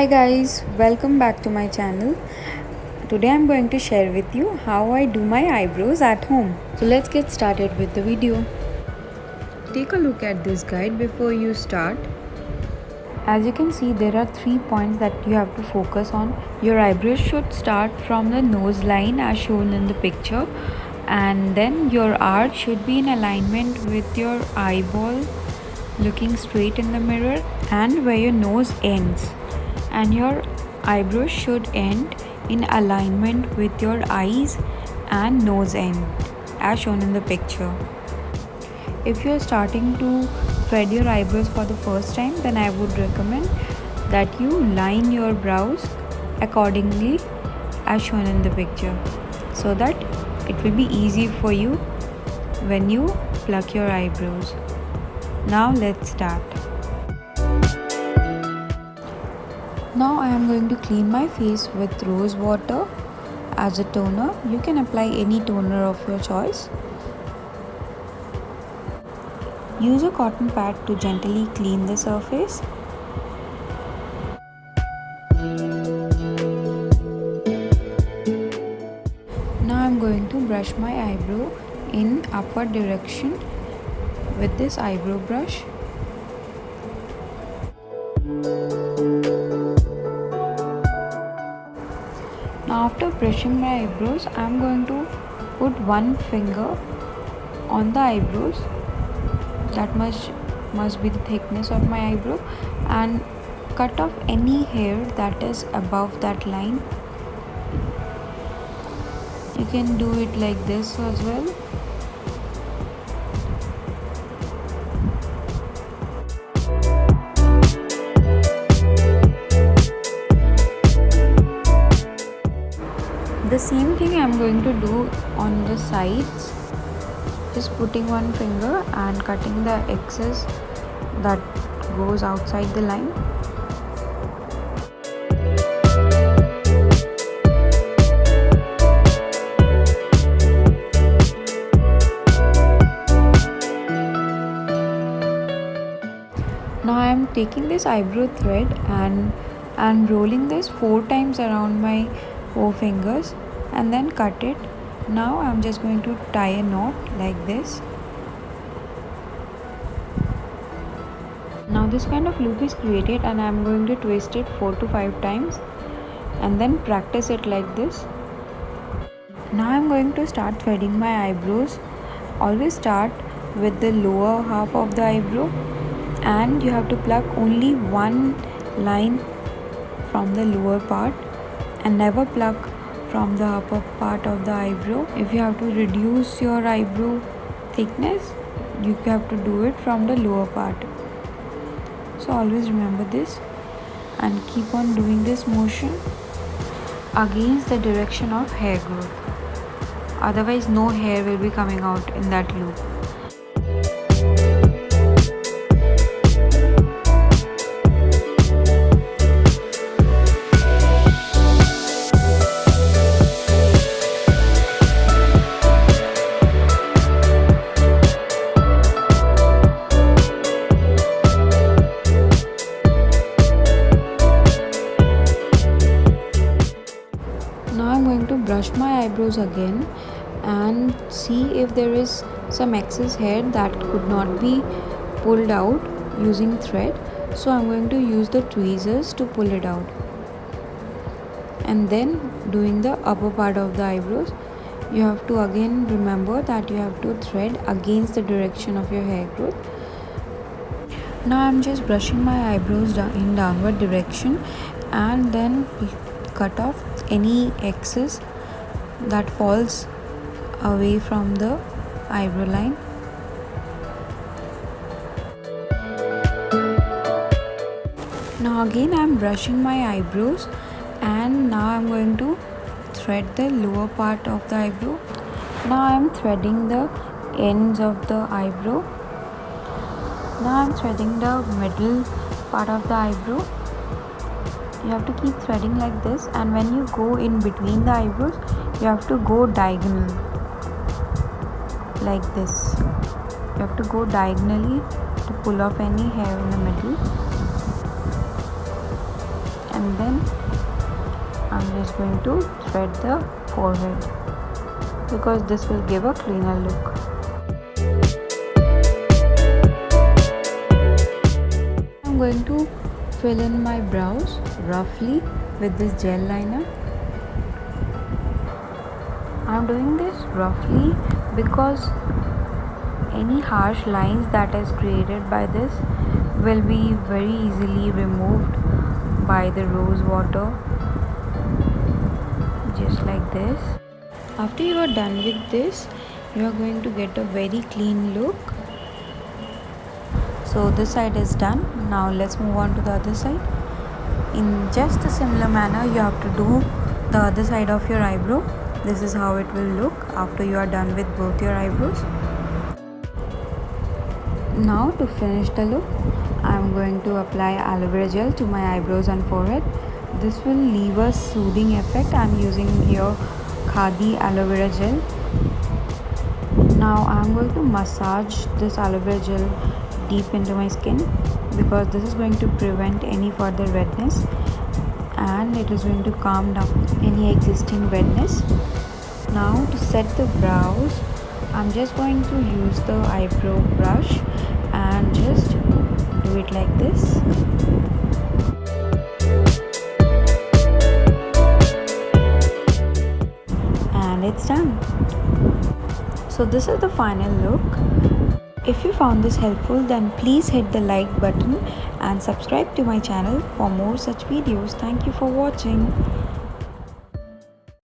Hi guys, welcome back to my channel. Today I'm going to share with you how I do my eyebrows at home. So let's get started with the video. Take a look at this guide before you start. As you can see, there are 3 points that you have to focus on. Your eyebrows should start from the nose line as shown in the picture, and then your arch should be in alignment with your eyeball, looking straight in the mirror and where your nose ends, and your eyebrows should end in alignment with your eyes and nose end as shown in the picture. If you are starting to thread your eyebrows for the first time, then I would recommend that you line your brows accordingly as shown in the picture, so that it will be easy for you when you pluck your eyebrows. Now let's start. Now I am going to clean my face with rose water as a toner. You can apply any toner of your choice. Use a cotton pad to gently clean the surface. Now I am going to brush my eyebrow in upward direction with this eyebrow brush. Now after brushing my eyebrows, I am going to put one finger on the eyebrows. That must be the thickness of my eyebrow, and cut off any hair that is above that line. You can do it like this as well. The same thing I am going to do on the sides. Just putting one finger and cutting the excess that goes outside the line. Now I am taking this eyebrow thread and rolling this 4 times around my 4 fingers and then cut it. Now I am just going to tie a knot like this. Now this kind of loop is created and I am going to twist it 4 to 5 times and then practice it like this. Now I am going to start threading my eyebrows. Always start with the lower half of the eyebrow, and you have to pluck only one line from the lower part and never pluck from the upper part of the eyebrow. If you have to reduce your eyebrow thickness, you have to do it from the lower part. So always remember this and keep on doing this motion against the direction of hair growth. Otherwise no hair will be coming out in that loop. Now I'm going to brush my eyebrows again and see if there is some excess hair that could not be pulled out using thread. So I'm going to use the tweezers to pull it out. And then doing the upper part of the eyebrows, you have to again remember that you have to thread against the direction of your hair growth. Now I'm just brushing my eyebrows in downward direction and then cut off any excess that falls away from the eyebrow line. Now again I am brushing my eyebrows and now I am going to thread the lower part of the eyebrow. Now I am threading the ends of the eyebrow. Now I am threading the middle part of the eyebrow. You have to keep threading like this, and when you go in between the eyebrows, you have to go diagonal like this. You have to go diagonally to pull off any hair in the middle. and then I'm just going to thread the forehead because this will give a cleaner look. I'm going to fill in my brows roughly with this gel liner. I'm doing this roughly because any harsh lines that is created by this will be very easily removed by the rose water, just like this. After you are done with this, you are going to get a very clean look. So this side is done. Now let's move on to the other side. In just a similar manner, you have to do the other side of your eyebrow. This is how it will look after you are done with both your eyebrows. Now to finish the look, I am going to apply aloe vera gel to my eyebrows and forehead. This will leave a soothing effect. I am using here Khadi aloe vera gel. Now I am going to massage this aloe vera gel deep into my skin because this is going to prevent any further redness and it is going to calm down any existing redness. Now to set the brows, I'm just going to use the eyebrow brush and just do it like this. And it's done. So this is the final look. If you found this helpful, then please hit the like button and subscribe to my channel for more such videos. Thank you for watching.